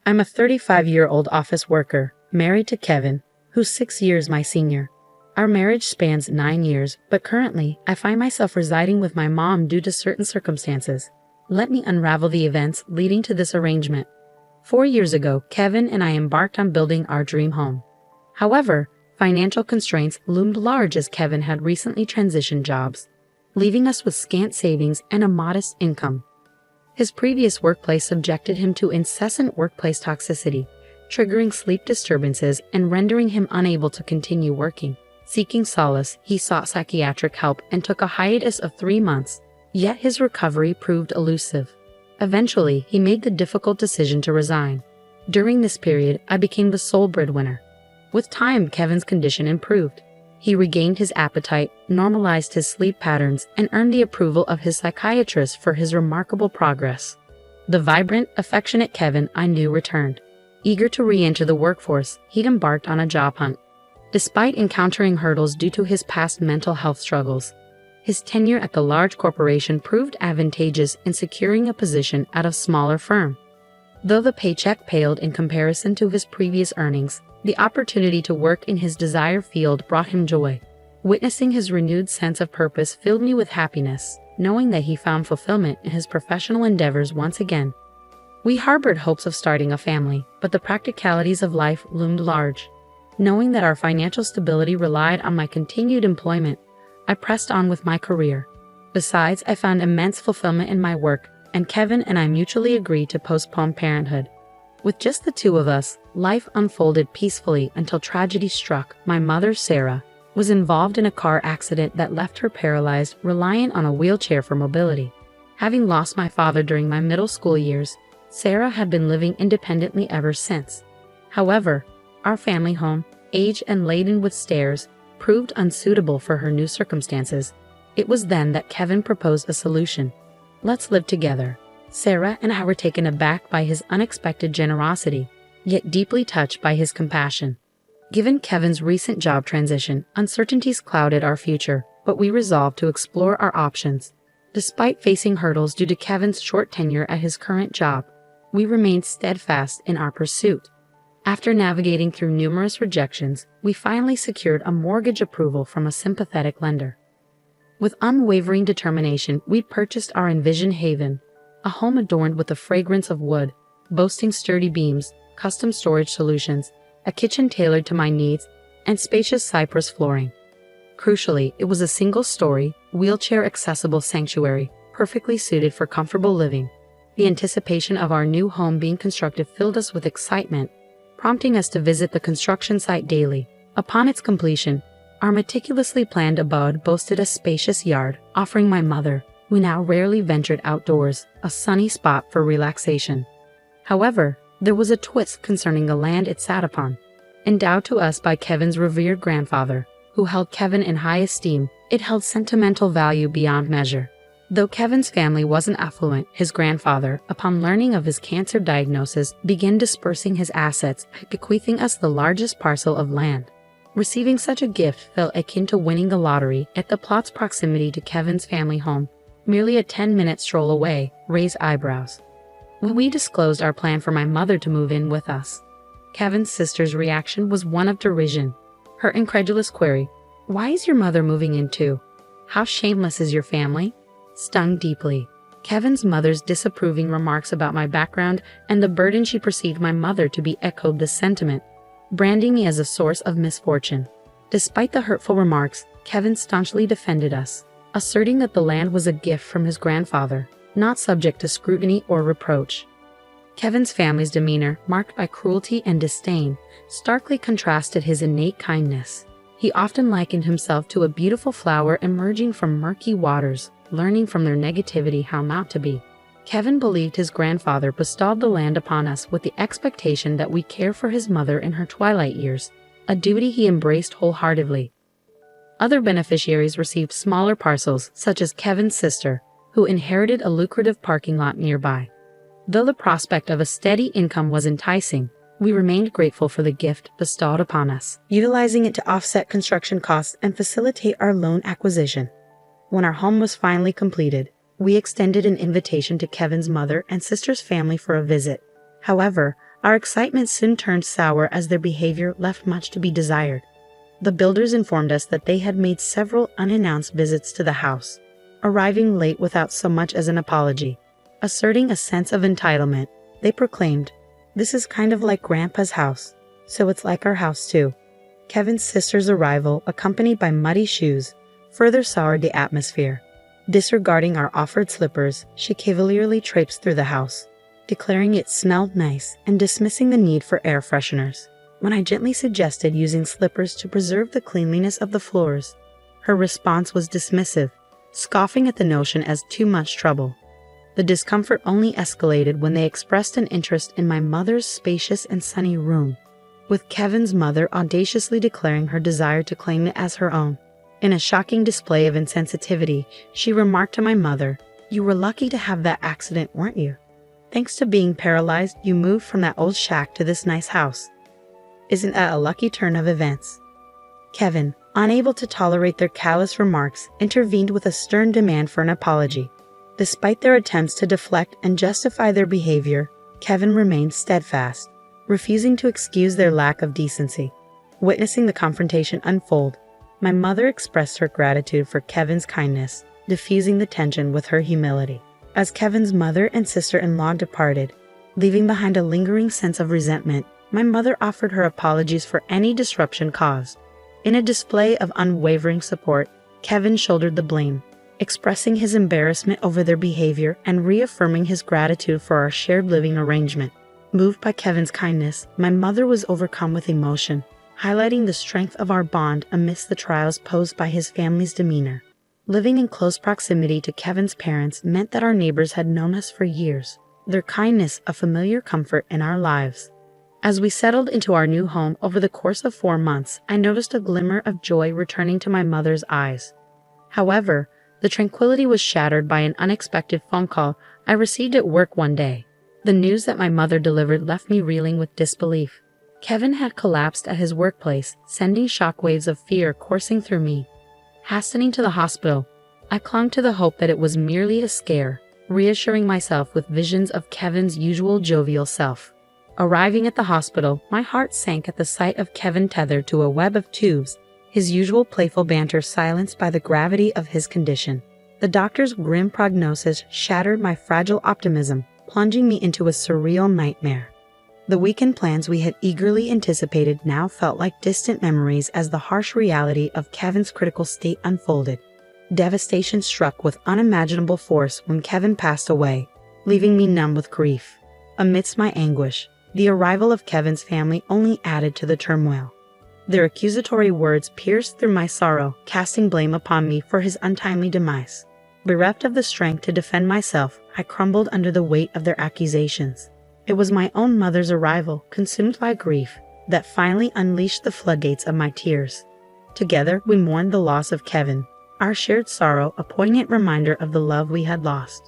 I'm a 35-year-old office worker, married to Kevin, who's 6 years my senior. Our marriage spans 9 years, but currently, I find myself residing with my mom due to certain circumstances. Let me unravel the events leading to this arrangement. 4 years ago, Kevin and I embarked on building our dream home. However, financial constraints loomed large as Kevin had recently transitioned jobs, leaving us with scant savings and a modest income. His previous workplace subjected him to incessant workplace toxicity, triggering sleep disturbances and rendering him unable to continue working. Seeking solace, he sought psychiatric help and took a hiatus of 3 months, yet his recovery proved elusive. Eventually, he made the difficult decision to resign. During this period, I became the sole breadwinner. With time, Kevin's condition improved. He regained his appetite, normalized his sleep patterns, and earned the approval of his psychiatrist for his remarkable progress. The vibrant, affectionate Kevin I knew returned. Eager to re-enter the workforce, he'd embarked on a job hunt. Despite encountering hurdles due to his past mental health struggles, his tenure at the large corporation proved advantageous in securing a position at a smaller firm. Though the paycheck paled in comparison to his previous earnings, the opportunity to work in his desired field brought him joy. Witnessing his renewed sense of purpose filled me with happiness, knowing that he found fulfillment in his professional endeavors once again. We harbored hopes of starting a family, but the practicalities of life loomed large. Knowing that our financial stability relied on my continued employment, I pressed on with my career. Besides, I found immense fulfillment in my work, and Kevin and I mutually agreed to postpone parenthood. With just the two of us, life unfolded peacefully until tragedy struck. My mother, Sarah, was involved in a car accident that left her paralyzed, reliant on a wheelchair for mobility. Having lost my father during my middle school years, Sarah had been living independently ever since. However, our family home, aged and laden with stairs, proved unsuitable for her new circumstances. It was then that Kevin proposed a solution. Let's live together. Sarah and I were taken aback by his unexpected generosity, yet deeply touched by his compassion. Given Kevin's recent job transition, uncertainties clouded our future, but we resolved to explore our options. Despite facing hurdles due to Kevin's short tenure at his current job, we remained steadfast in our pursuit. After navigating through numerous rejections, we finally secured a mortgage approval from a sympathetic lender. With unwavering determination, we purchased our envisioned haven, a home adorned with the fragrance of wood, boasting sturdy beams, custom storage solutions, a kitchen tailored to my needs, and spacious cypress flooring. Crucially, it was a single-story, wheelchair-accessible sanctuary, perfectly suited for comfortable living. The anticipation of our new home being constructed filled us with excitement, prompting us to visit the construction site daily. Upon its completion, our meticulously planned abode boasted a spacious yard, offering my mother, who now rarely ventured outdoors, a sunny spot for relaxation. However, there was a twist concerning the land it sat upon. Endowed to us by Kevin's revered grandfather, who held Kevin in high esteem, it held sentimental value beyond measure. Though Kevin's family wasn't affluent, his grandfather, upon learning of his cancer diagnosis, began dispersing his assets, bequeathing us the largest parcel of land. Receiving such a gift felt akin to winning the lottery, at the plot's proximity to Kevin's family home, merely a 10-minute stroll away, raised eyebrows. When we disclosed our plan for my mother to move in with us, Kevin's sister's reaction was one of derision. Her incredulous query, "Why is your mother moving in too? How shameless is your family?" stung deeply. Kevin's mother's disapproving remarks about my background and the burden she perceived my mother to be echoed this sentiment, branding me as a source of misfortune. Despite the hurtful remarks, Kevin staunchly defended us, asserting that the land was a gift from his grandfather, not subject to scrutiny or reproach. Kevin's family's demeanor, marked by cruelty and disdain, starkly contrasted his innate kindness. He often likened himself to a beautiful flower emerging from murky waters, learning from their negativity how not to be. Kevin believed his grandfather bestowed the land upon us with the expectation that we care for his mother in her twilight years, a duty he embraced wholeheartedly. Other beneficiaries received smaller parcels, such as Kevin's sister, who inherited a lucrative parking lot nearby. Though the prospect of a steady income was enticing, we remained grateful for the gift bestowed upon us, utilizing it to offset construction costs and facilitate our loan acquisition. When our home was finally completed, we extended an invitation to Kevin's mother and sister's family for a visit. However, Our excitement soon turned sour as their behavior left much to be desired. The builders informed us that they had made several unannounced visits to the house, arriving late without so much as an apology. Asserting a sense of entitlement, they proclaimed, "This is kind of like Grandpa's house, so it's like our house too." Kevin's sister's arrival, accompanied by muddy shoes, further soured the atmosphere. Disregarding our offered slippers, she cavalierly traipsed through the house, declaring it smelled nice and dismissing the need for air fresheners. When I gently suggested using slippers to preserve the cleanliness of the floors, her response was dismissive, scoffing at the notion as too much trouble. The discomfort only escalated when they expressed an interest in my mother's spacious and sunny room, with Kevin's mother audaciously declaring her desire to claim it as her own. In a shocking display of insensitivity, she remarked to my mother, "You were lucky to have that accident, weren't you? Thanks to being paralyzed, you moved from that old shack to this nice house. Isn't that a lucky turn of events?" Kevin, unable to tolerate their callous remarks, intervened with a stern demand for an apology. Despite their attempts to deflect and justify their behavior, Kevin remained steadfast, refusing to excuse their lack of decency. Witnessing the confrontation unfold, my mother expressed her gratitude for Kevin's kindness, diffusing the tension with her humility. As Kevin's mother and sister-in-law departed, leaving behind a lingering sense of resentment, my mother offered her apologies for any disruption caused. In a display of unwavering support, Kevin shouldered the blame, expressing his embarrassment over their behavior and reaffirming his gratitude for our shared living arrangement. Moved by Kevin's kindness, my mother was overcome with emotion, highlighting the strength of our bond amidst the trials posed by his family's demeanor. Living in close proximity to Kevin's parents meant that our neighbors had known us for years, their kindness a familiar comfort in our lives. As we settled into our new home over the course of 4 months, I noticed a glimmer of joy returning to my mother's eyes. However, the tranquility was shattered by an unexpected phone call I received at work one day. The news that my mother delivered left me reeling with disbelief. Kevin had collapsed at his workplace, sending shockwaves of fear coursing through me. Hastening to the hospital, I clung to the hope that it was merely a scare, reassuring myself with visions of Kevin's usual jovial self. Arriving at the hospital, my heart sank at the sight of Kevin tethered to a web of tubes, his usual playful banter silenced by the gravity of his condition. The doctor's grim prognosis shattered my fragile optimism, plunging me into a surreal nightmare. The weekend plans we had eagerly anticipated now felt like distant memories as the harsh reality of Kevin's critical state unfolded. Devastation struck with unimaginable force when Kevin passed away, leaving me numb with grief. Amidst my anguish, the arrival of Kevin's family only added to the turmoil. Their accusatory words pierced through my sorrow, casting blame upon me for his untimely demise. Bereft of the strength to defend myself, I crumbled under the weight of their accusations. It was my own mother's arrival, consumed by grief, that finally unleashed the floodgates of my tears. Together, we mourned the loss of Kevin, our shared sorrow a poignant reminder of the love we had lost.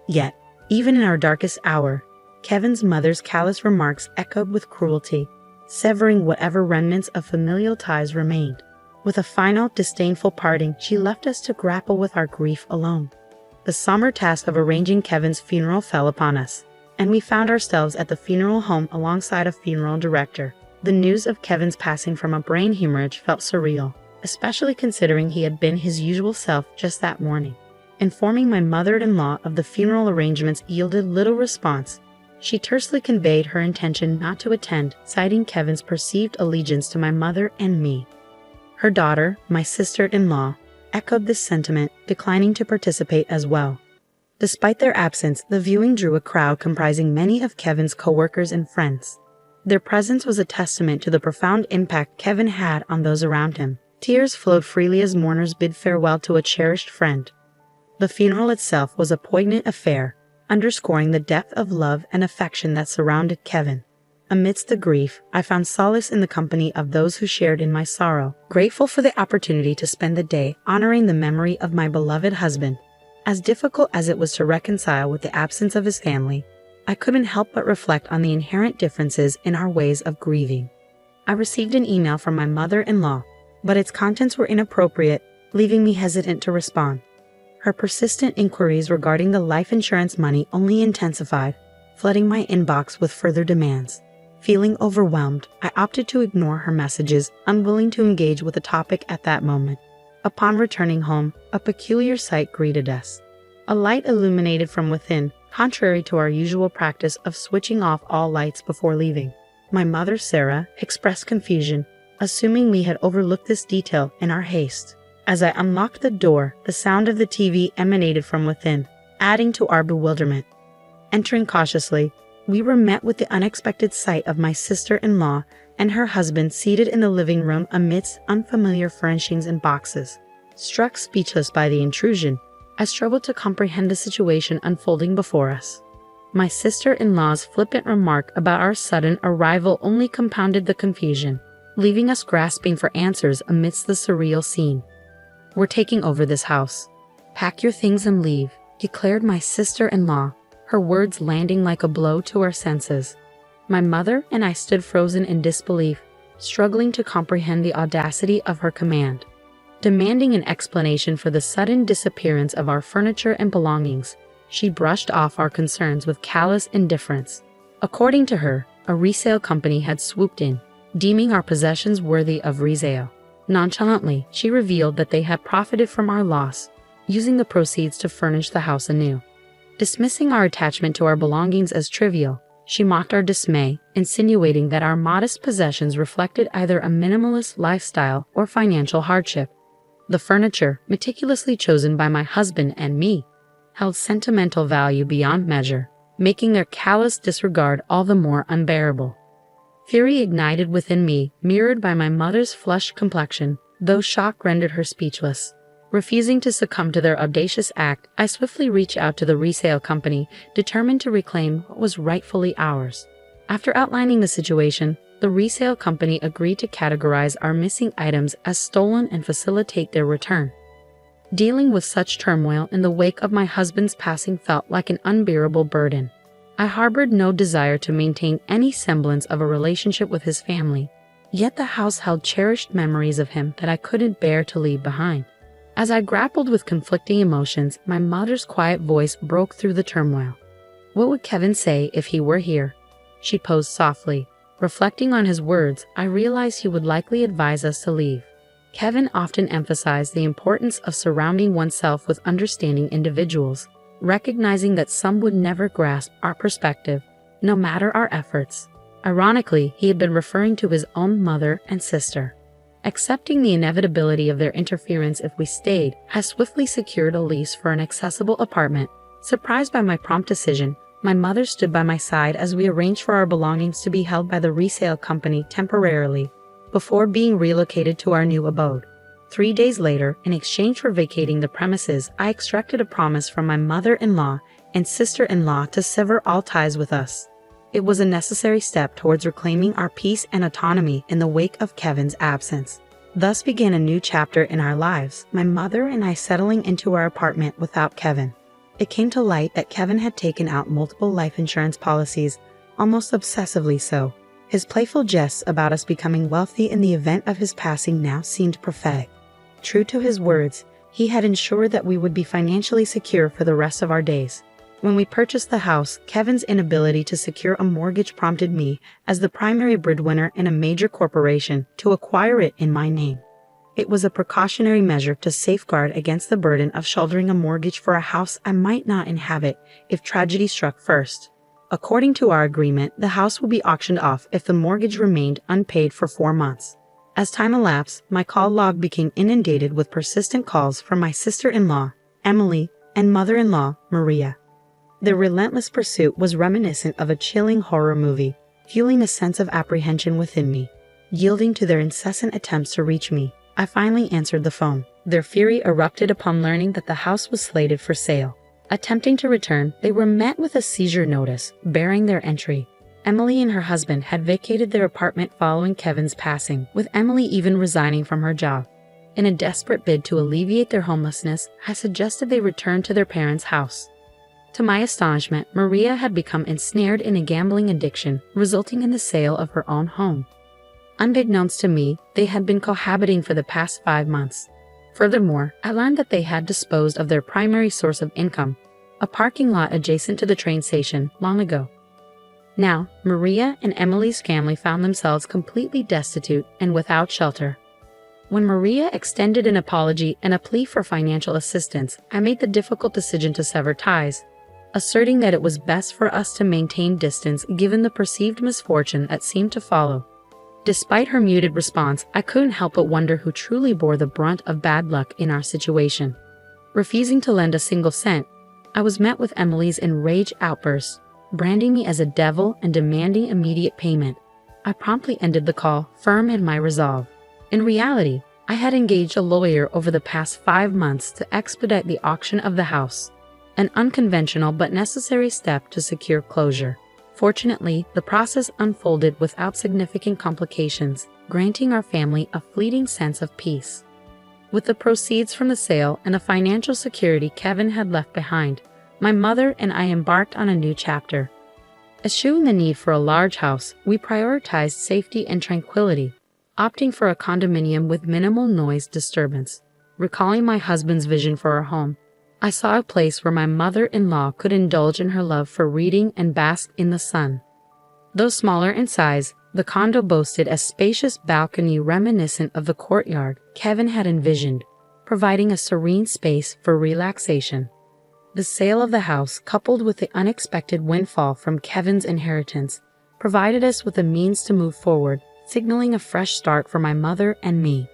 Yet, even in our darkest hour, Kevin's mother's callous remarks echoed with cruelty, severing whatever remnants of familial ties remained. With a final, disdainful parting, she left us to grapple with our grief alone. The somber task of arranging Kevin's funeral fell upon us, and we found ourselves at the funeral home alongside a funeral director. The news of Kevin's passing from a brain hemorrhage felt surreal, especially considering he had been his usual self just that morning. Informing my mother-in-law of the funeral arrangements yielded little response. She tersely conveyed her intention not to attend, citing Kevin's perceived allegiance to my mother and me. Her daughter, my sister-in-law, echoed this sentiment, declining to participate as well. Despite their absence, the viewing drew a crowd comprising many of Kevin's co-workers and friends. Their presence was a testament to the profound impact Kevin had on those around him. Tears flowed freely as mourners bid farewell to a cherished friend. The funeral itself was a poignant affair, underscoring the depth of love and affection that surrounded Kevin. Amidst the grief, I found solace in the company of those who shared in my sorrow, grateful for the opportunity to spend the day honoring the memory of my beloved husband. As difficult as it was to reconcile with the absence of his family, I couldn't help but reflect on the inherent differences in our ways of grieving. I received an email from my mother-in-law, but its contents were inappropriate, leaving me hesitant to respond. Her persistent inquiries regarding the life insurance money only intensified, flooding my inbox with further demands. Feeling overwhelmed, I opted to ignore her messages, unwilling to engage with the topic at that moment. Upon returning home, a peculiar sight greeted us. A light illuminated from within, contrary to our usual practice of switching off all lights before leaving. My mother, Sarah, expressed confusion, assuming we had overlooked this detail in our haste. As I unlocked the door, the sound of the TV emanated from within, adding to our bewilderment. Entering cautiously, we were met with the unexpected sight of my sister-in-law and her husband seated in the living room amidst unfamiliar furnishings and boxes. Struck speechless by the intrusion, I struggled to comprehend the situation unfolding before us. My sister-in-law's flippant remark about our sudden arrival only compounded the confusion, leaving us grasping for answers amidst the surreal scene. "We're taking over this house. Pack your things and leave," declared my sister-in-law, her words landing like a blow to our senses. My mother and I stood frozen in disbelief, struggling to comprehend the audacity of her command. Demanding an explanation for the sudden disappearance of our furniture and belongings, she brushed off our concerns with callous indifference. According to her, a resale company had swooped in, deeming our possessions worthy of resale. Nonchalantly, she revealed that they had profited from our loss, using the proceeds to furnish the house anew. Dismissing our attachment to our belongings as trivial, she mocked our dismay, insinuating that our modest possessions reflected either a minimalist lifestyle or financial hardship. The furniture, meticulously chosen by my husband and me, held sentimental value beyond measure, making their callous disregard all the more unbearable. Fury ignited within me, mirrored by my mother's flushed complexion, though shock rendered her speechless. Refusing to succumb to their audacious act, I swiftly reached out to the resale company, determined to reclaim what was rightfully ours. After outlining the situation, the resale company agreed to categorize our missing items as stolen and facilitate their return. Dealing with such turmoil in the wake of my husband's passing felt like an unbearable burden. I harbored no desire to maintain any semblance of a relationship with his family, yet the house held cherished memories of him that I couldn't bear to leave behind. As I grappled with conflicting emotions, my mother's quiet voice broke through the turmoil. "What would Kevin say if he were here?" she posed softly. Reflecting on his words, I realized he would likely advise us to leave. Kevin often emphasized the importance of surrounding oneself with understanding individuals, recognizing that some would never grasp our perspective, no matter our efforts. Ironically, he had been referring to his own mother and sister. Accepting the inevitability of their interference if we stayed, I swiftly secured a lease for an accessible apartment. Surprised by my prompt decision, my mother stood by my side as we arranged for our belongings to be held by the resale company temporarily, before being relocated to our new abode. 3 days later, in exchange for vacating the premises, I extracted a promise from my mother-in-law and sister-in-law to sever all ties with us. It was a necessary step towards reclaiming our peace and autonomy in the wake of Kevin's absence. Thus began a new chapter in our lives, my mother and I settling into our apartment without Kevin. It came to light that Kevin had taken out multiple life insurance policies, almost obsessively so. His playful jests about us becoming wealthy in the event of his passing now seemed prophetic. True to his words, he had ensured that we would be financially secure for the rest of our days. When we purchased the house, Kevin's inability to secure a mortgage prompted me, as the primary breadwinner in a major corporation, to acquire it in my name. It was a precautionary measure to safeguard against the burden of shouldering a mortgage for a house I might not inhabit if tragedy struck first. According to our agreement, the house would be auctioned off if the mortgage remained unpaid for 4 months. As time elapsed, my call log became inundated with persistent calls from my sister-in-law, Emily, and mother-in-law, Maria. Their relentless pursuit was reminiscent of a chilling horror movie, fueling a sense of apprehension within me. Yielding to their incessant attempts to reach me, I finally answered the phone. Their fury erupted upon learning that the house was slated for sale. Attempting to return, they were met with a seizure notice, bearing their entry. Emily and her husband had vacated their apartment following Kevin's passing, with Emily even resigning from her job. In a desperate bid to alleviate their homelessness, I suggested they return to their parents' house. To my astonishment, Maria had become ensnared in a gambling addiction, resulting in the sale of her own home. Unbeknownst to me, they had been cohabiting for the past 5 months. Furthermore, I learned that they had disposed of their primary source of income, a parking lot adjacent to the train station, long ago. Now, Maria and Emily's family found themselves completely destitute and without shelter. When Maria extended an apology and a plea for financial assistance, I made the difficult decision to sever ties, asserting that it was best for us to maintain distance given the perceived misfortune that seemed to follow. Despite her muted response, I couldn't help but wonder who truly bore the brunt of bad luck in our situation. Refusing to lend a single cent, I was met with Emily's enraged outburst, branding me as a devil and demanding immediate payment. I promptly ended the call, firm in my resolve. In reality, I had engaged a lawyer over the past 5 months to expedite the auction of the house, an unconventional but necessary step to secure closure. Fortunately, the process unfolded without significant complications, granting our family a fleeting sense of peace. With the proceeds from the sale and the financial security Kevin had left behind, my mother and I embarked on a new chapter. Eschewing the need for a large house, we prioritized safety and tranquility, opting for a condominium with minimal noise disturbance. Recalling my husband's vision for our home, I saw a place where my mother-in-law could indulge in her love for reading and bask in the sun. Though smaller in size, the condo boasted a spacious balcony reminiscent of the courtyard Kevin had envisioned, providing a serene space for relaxation. The sale of the house, coupled with the unexpected windfall from Kevin's inheritance, provided us with the means to move forward, signaling a fresh start for my mother and me.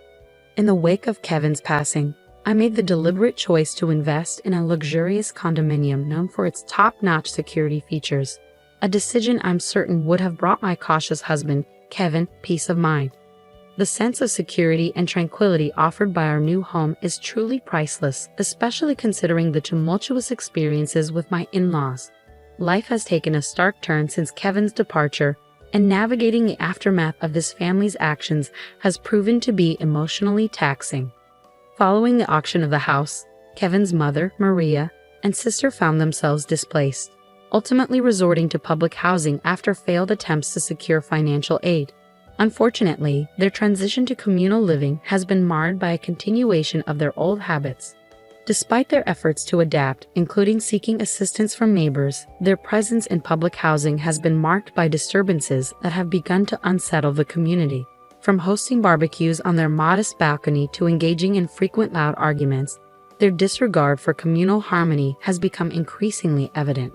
In the wake of Kevin's passing, I made the deliberate choice to invest in a luxurious condominium known for its top-notch security features, a decision I'm certain would have brought my cautious husband, Kevin, peace of mind. The sense of security and tranquility offered by our new home is truly priceless, especially considering the tumultuous experiences with my in-laws. Life has taken a stark turn since Kevin's departure, and navigating the aftermath of this family's actions has proven to be emotionally taxing. Following the auction of the house, Kevin's mother, Maria, and sister found themselves displaced, ultimately resorting to public housing after failed attempts to secure financial aid. Unfortunately, their transition to communal living has been marred by a continuation of their old habits. Despite their efforts to adapt, including seeking assistance from neighbors, their presence in public housing has been marked by disturbances that have begun to unsettle the community. From hosting barbecues on their modest balcony to engaging in frequent loud arguments, their disregard for communal harmony has become increasingly evident.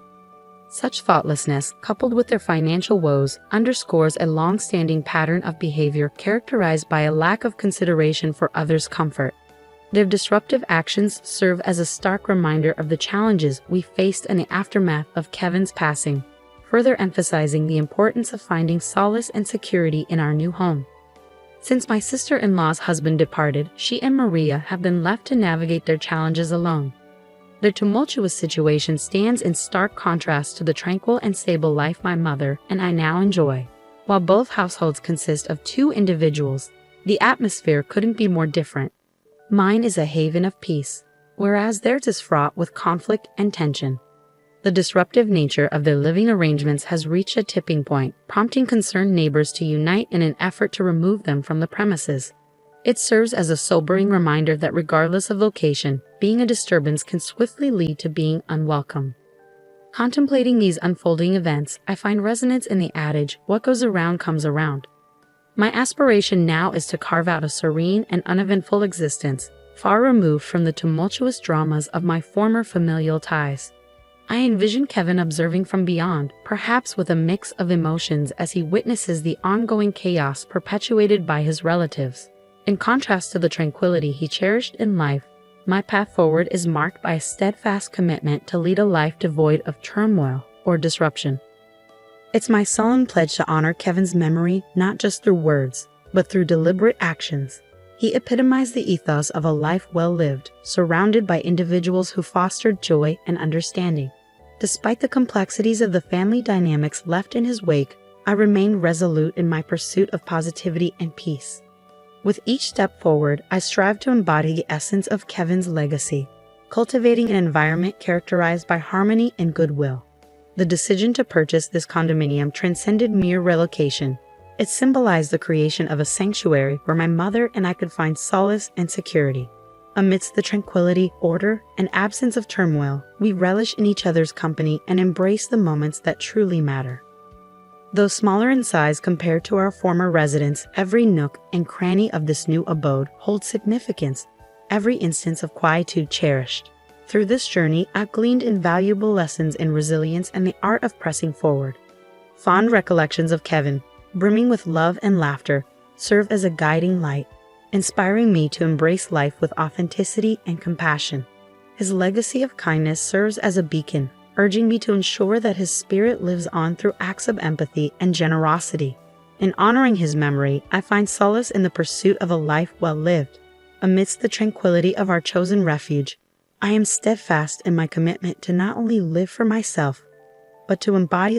Such thoughtlessness, coupled with their financial woes, underscores a long-standing pattern of behavior characterized by a lack of consideration for others' comfort. Their disruptive actions serve as a stark reminder of the challenges we faced in the aftermath of Kevin's passing, further emphasizing the importance of finding solace and security in our new home. Since my sister-in-law's husband departed, she and Maria have been left to navigate their challenges alone. Their tumultuous situation stands in stark contrast to the tranquil and stable life my mother and I now enjoy. While both households consist of 2 individuals, the atmosphere couldn't be more different. Mine is a haven of peace, whereas theirs is fraught with conflict and tension. The disruptive nature of their living arrangements has reached a tipping point, prompting concerned neighbors to unite in an effort to remove them from the premises. It serves as a sobering reminder that regardless of location, being a disturbance can swiftly lead to being unwelcome. Contemplating these unfolding events, I find resonance in the adage, "What goes around comes around." My aspiration now is to carve out a serene and uneventful existence, far removed from the tumultuous dramas of my former familial ties. I envision Kevin observing from beyond, perhaps with a mix of emotions as he witnesses the ongoing chaos perpetuated by his relatives. In contrast to the tranquility he cherished in life, my path forward is marked by a steadfast commitment to lead a life devoid of turmoil or disruption. It's my solemn pledge to honor Kevin's memory not just through words, but through deliberate actions. He epitomized the ethos of a life well lived, surrounded by individuals who fostered joy and understanding. Despite the complexities of the family dynamics left in his wake, I remain resolute in my pursuit of positivity and peace. With each step forward, I strive to embody the essence of Kevin's legacy, cultivating an environment characterized by harmony and goodwill. The decision to purchase this condominium transcended mere relocation. It symbolized the creation of a sanctuary where my mother and I could find solace and security. Amidst the tranquility, order, and absence of turmoil, we relish in each other's company and embrace the moments that truly matter. Though smaller in size compared to our former residence, every nook and cranny of this new abode holds significance, every instance of quietude cherished. Through this journey, I've gleaned invaluable lessons in resilience and the art of pressing forward. Fond recollections of Kevin, brimming with love and laughter, serve as a guiding light, inspiring me to embrace life with authenticity and compassion. His legacy of kindness serves as a beacon, urging me to ensure that his spirit lives on through acts of empathy and generosity. In honoring his memory, I find solace in the pursuit of a life well lived. Amidst the tranquility of our chosen refuge, I am steadfast in my commitment to not only live for myself, but to embody